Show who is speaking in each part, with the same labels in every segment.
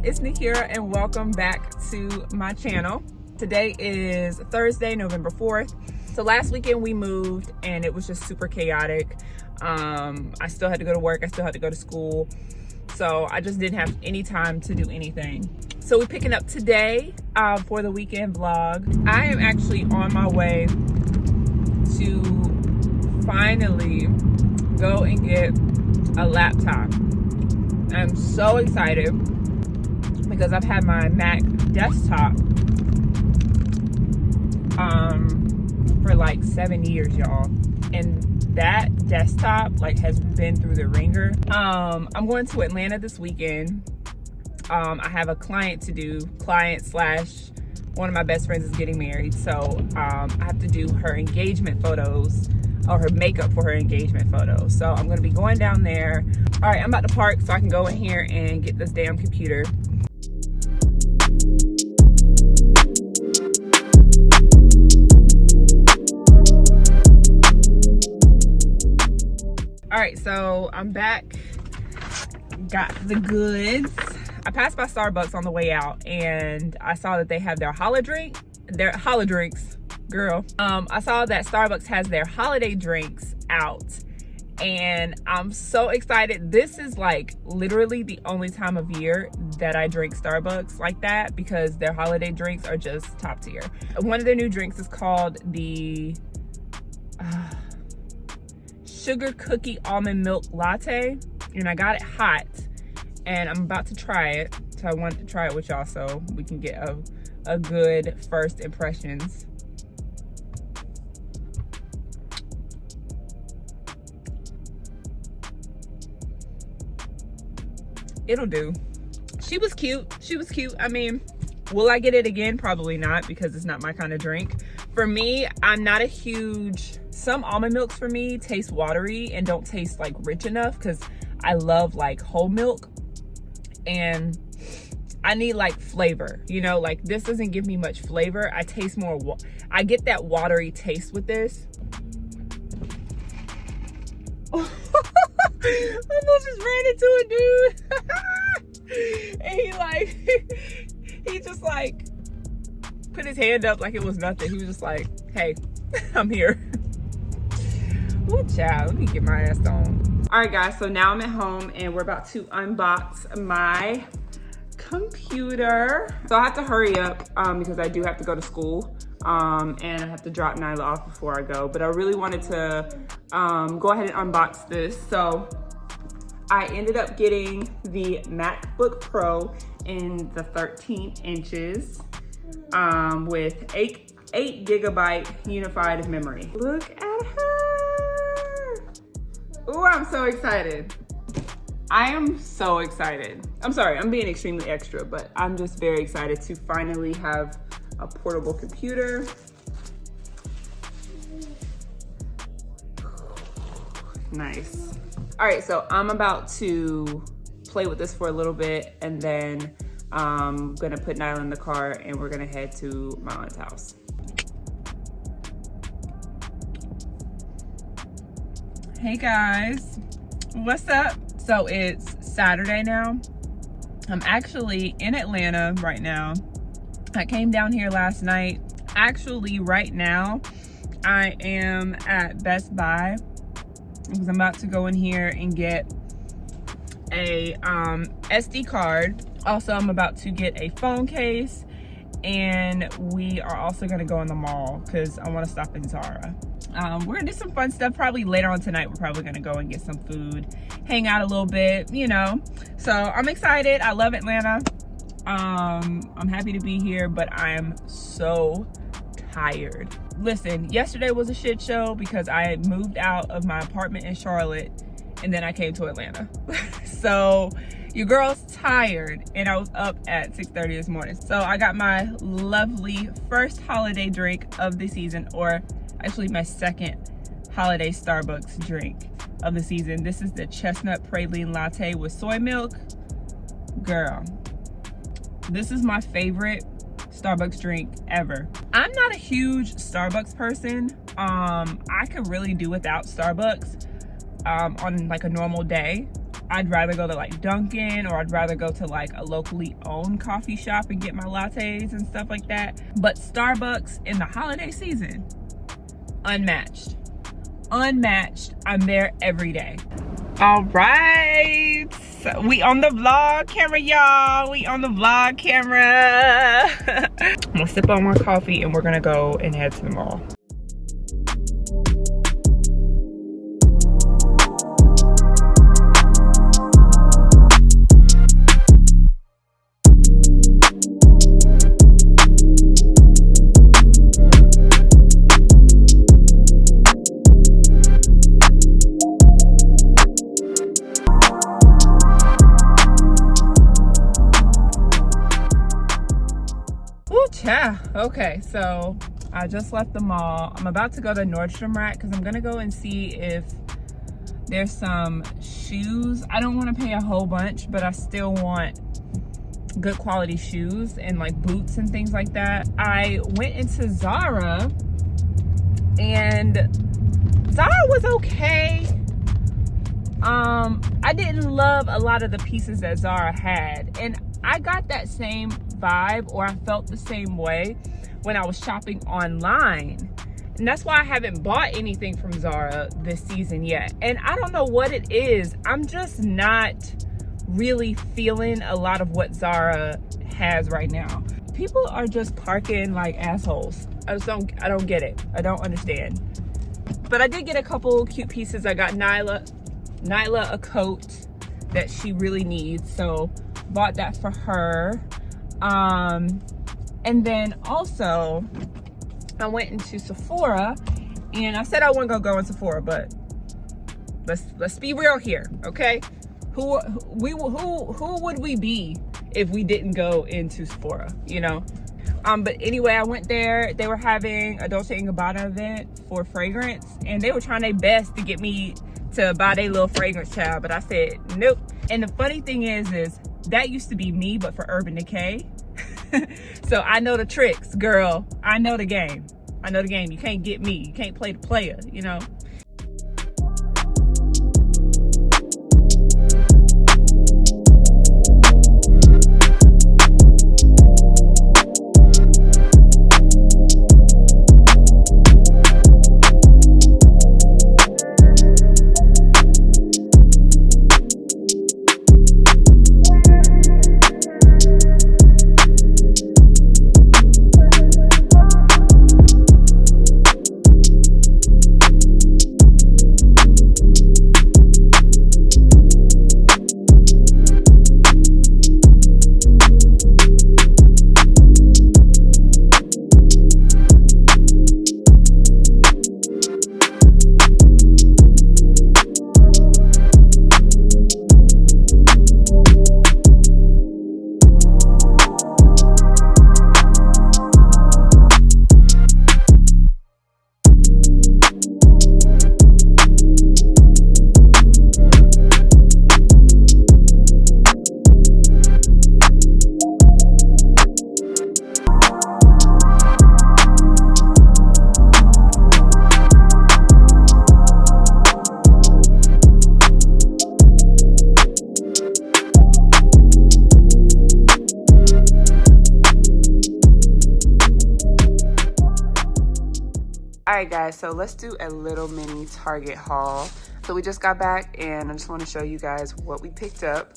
Speaker 1: it's Nakira and welcome back to my channel. Today is Thursday, November 4th. So last weekend we moved and it was just super chaotic. I still had to go to work, I still had to go to school. So I just didn't have any time to do anything. So we're picking up today for the weekend vlog. I am actually on my way to finally go and get a laptop. I'm so excited because I've had my Mac desktop for like 7 years, y'all, and that desktop like has been through the ringer. I'm going to Atlanta this weekend. I have a client slash one of my best friends is getting married, so I have to do her engagement photos or her makeup for her engagement photos. So I'm gonna be going down there. All right, I'm about to park so I can go in here and get this damn computer. All right, so I'm back, got the goods. I passed by Starbucks on the way out and I saw that they have their holiday drinks, girl. I saw that Starbucks has their holiday drinks out and I'm so excited. This is like literally the only time of year that I drink Starbucks like that because their holiday drinks are just top tier. One of their new drinks is called the sugar cookie almond milk latte, and I got it hot and I'm about to try it. So I wanted to try it with y'all so we can get a good first impressions. It'll do. She was cute. I mean, will I get it again? Probably not, because it's not my kind of drink. For me, I'm not a huge, some almond milks for me taste watery and don't taste like rich enough because I love like whole milk and I need like flavor, you know, like this doesn't give me much flavor. I taste more, I get that watery taste with this. I almost just ran into a dude and he just like put his hand up like it was nothing. He was just like, hey, I'm here. Ooh, child, let me get my ass on. All right, guys, so now I'm at home and we're about to unbox my computer. So I have to hurry up because I do have to go to school and I have to drop Nyla off before I go. But I really wanted to go ahead and unbox this. So I ended up getting the MacBook Pro in the 13 inches with 8 gigabyte unified memory. Look at her. Ooh, I'm so excited. I am so excited. I'm sorry, I'm being extremely extra, but I'm just very excited to finally have a portable computer. Nice. All right, so I'm about to play with this for a little bit and then I'm gonna put Nyla in the car and we're gonna head to my aunt's house. Hey guys, what's up? So it's Saturday now. I'm actually in Atlanta right now. I came down here last night. Actually, right now, I am at Best Buy because I'm about to go in here and get a SD card. Also, I'm about to get a phone case and we are also gonna go in the mall because I wanna stop in Zara. We're gonna do some fun stuff. Probably later on tonight, we're probably gonna go and get some food, hang out a little bit, you know. So I'm excited. I love Atlanta. I'm happy to be here, but I am so tired. Listen, yesterday was a shit show because I had moved out of my apartment in Charlotte and then I came to Atlanta. So your girl's tired and I was up at 6:30 this morning. So I got my lovely first holiday drink of the season, or actually my second holiday Starbucks drink of the season. This is the chestnut praline latte with soy milk. Girl, this is my favorite Starbucks drink ever. I'm not a huge Starbucks person. I could really do without Starbucks on like a normal day. I'd rather go to like Dunkin', or I'd rather go to like a locally owned coffee shop and get my lattes and stuff like that. But Starbucks in the holiday season, unmatched. Unmatched. I'm there every day. All right, so we on the vlog camera, y'all. We on the vlog camera. I'm gonna sip on my coffee and we're gonna go and head to the mall. Yeah, okay, so I just left the mall. I'm about to go to Nordstrom Rack because I'm gonna go and see if there's some shoes. I don't want to pay a whole bunch, but I still want good quality shoes and like boots and things like that. I went into Zara and Zara was okay. I didn't love a lot of the pieces that Zara had, and I got that same vibe, or I felt the same way when I was shopping online. And that's why I haven't bought anything from Zara this season yet. And I don't know what it is. I'm just not really feeling a lot of what Zara has right now. People are just parking like assholes. I don't get it. I don't understand. But I did get a couple cute pieces. I got Nyla a coat that she really needs, so bought that for her. And then also I went into Sephora, and I said I wasn't gonna go in Sephora, but let's be real here, okay? Who would we be if we didn't go into Sephora, you know? But anyway, I went there. They were having a Dolce & Gabbana event for fragrance, and they were trying their best to get me to buy their little fragrance child, but I said nope. And the funny thing is that used to be me, but for Urban Decay. So I know the tricks, girl. I know the game. I know the game. You can't get me. You can't play the player, you know? Alright guys, so let's do a little mini Target haul. So we just got back and I just want to show you guys what we picked up.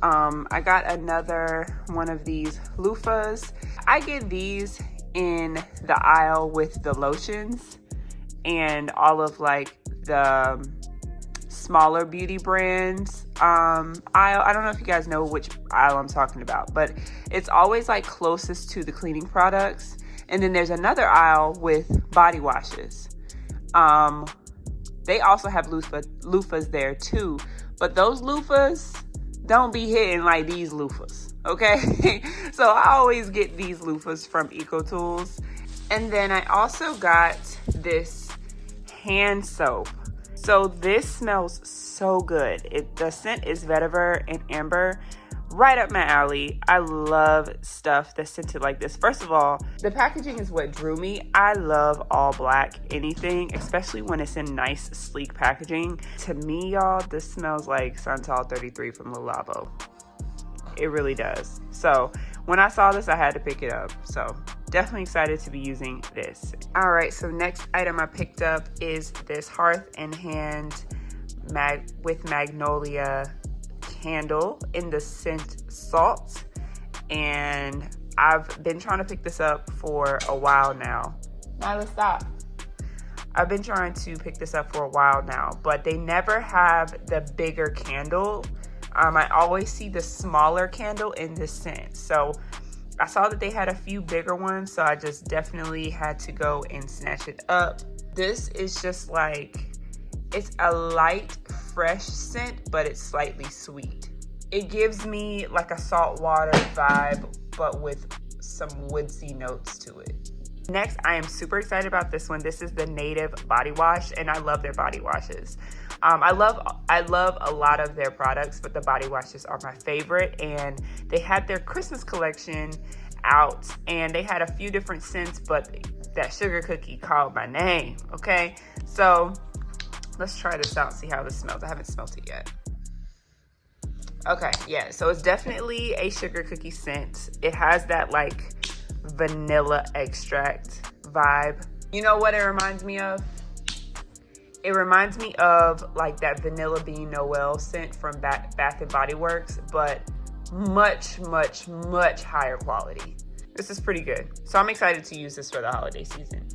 Speaker 1: I got another one of these loofahs. I get these in the aisle with the lotions and all of like the smaller beauty brands aisle. I don't know if you guys know which aisle I'm talking about, but it's always like closest to the cleaning products. And then there's another aisle with body washes. They also have loofahs there too, but those loofahs don't be hitting like these loofahs, okay? So I always get these loofahs from EcoTools. And then I also got this hand soap. So this smells so good. The scent is vetiver and amber, right up my alley. I love stuff that's scented like this. First of all, the packaging is what drew me. I love all black anything, especially when it's in nice, sleek packaging. To me, y'all, this smells like Santal 33 from Le Labo. It really does. So when I saw this, I had to pick it up. So definitely excited to be using this. All right, so next item I picked up is this Hearth and Hand with Magnolia candle in the scent Salt, and I've been trying to pick this up for a while now. Nyla, stop. I've been trying to pick this up for a while now, but they never have the bigger candle. I always see the smaller candle in this scent, so I saw that they had a few bigger ones, so I just definitely had to go and snatch it up. This is just like, it's a light, fresh scent, but it's slightly sweet. It gives me like a saltwater vibe, but with some woodsy notes to it. Next, I am super excited about this one. This is the Native body wash, and I love their body washes. I love a lot of their products, but the body washes are my favorite, and they had their Christmas collection out, and they had a few different scents, but that sugar cookie called my name, okay? So let's try this out and see how this smells. I haven't smelled it yet. Okay, yeah, so it's definitely a sugar cookie scent. It has that like vanilla extract vibe. You know what it reminds me of? It reminds me of like that Vanilla Bean Noel scent from Bath and Body Works, but much, much, much higher quality. This is pretty good. So I'm excited to use this for the holiday season.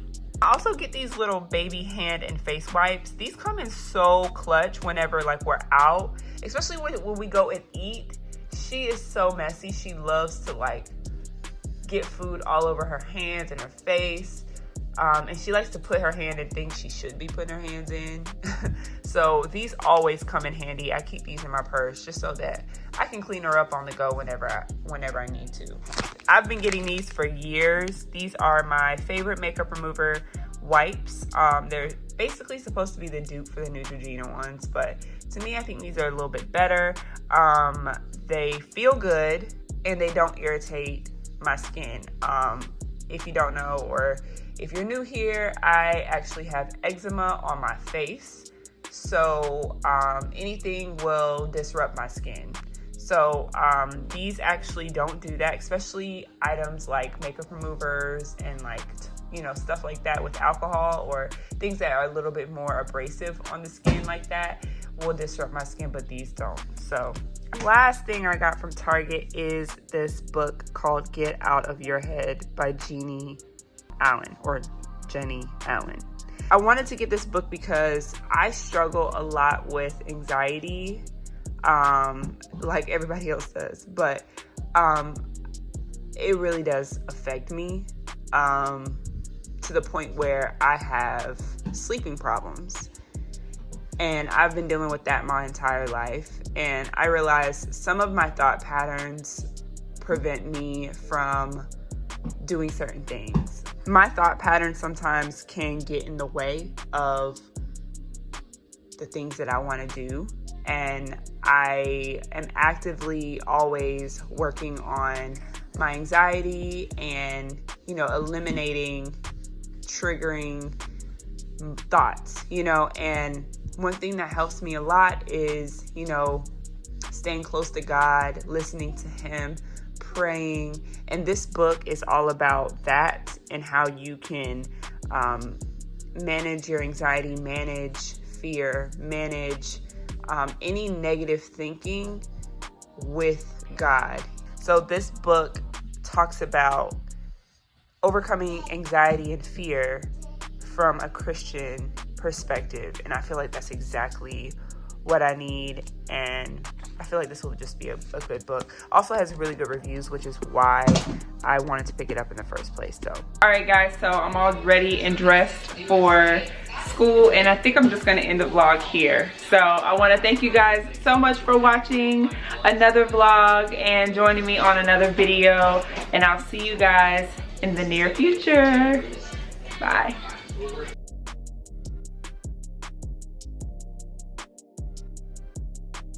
Speaker 1: I also get these little baby hand and face wipes. These come in so clutch whenever like we're out, especially when we go and eat. She is so messy. She loves to like get food all over her hands and her face. And she likes to put her hand in things she should be putting her hands in. So these always come in handy. I keep these in my purse just so that I can clean her up on the go whenever I need to. I've been getting these for years. These are my favorite makeup remover wipes. They're basically supposed to be the dupe for the Neutrogena ones, but to me, I think these are a little bit better. They feel good and they don't irritate my skin. If you don't know, or if you're new here, I actually have eczema on my face. So anything will disrupt my skin. So these actually don't do that, especially items like makeup removers and like, you know, stuff like that with alcohol or things that are a little bit more abrasive on the skin like that will disrupt my skin, but these don't. So last thing I got from Target is this book called Get Out of Your Head by Jeannie Allen, or Jenny Allen. I wanted to get this book because I struggle a lot with anxiety, like everybody else does, but it really does affect me to the point where I have sleeping problems. And I've been dealing with that my entire life. And I realized some of my thought patterns prevent me from doing certain things. My thought patterns sometimes can get in the way of the things that I want to do. And I am actively always working on my anxiety and, you know, eliminating triggering thoughts, you know. And one thing that helps me a lot is, you know, staying close to God, listening to Him, praying. And this book is all about that and how you can manage your anxiety, manage fear, manage any negative thinking with God. So this book talks about overcoming anxiety and fear from a Christian perspective, and I feel like that's exactly what I need, and I feel like this will just be a good book. Also has really good reviews, which is why I wanted to pick it up in the first place. So all right guys, so I'm all ready and dressed for school, and I think I'm just going to end the vlog here. So I want to thank you guys so much for watching another vlog and joining me on another video, and I'll see you guys in the near future. Bye.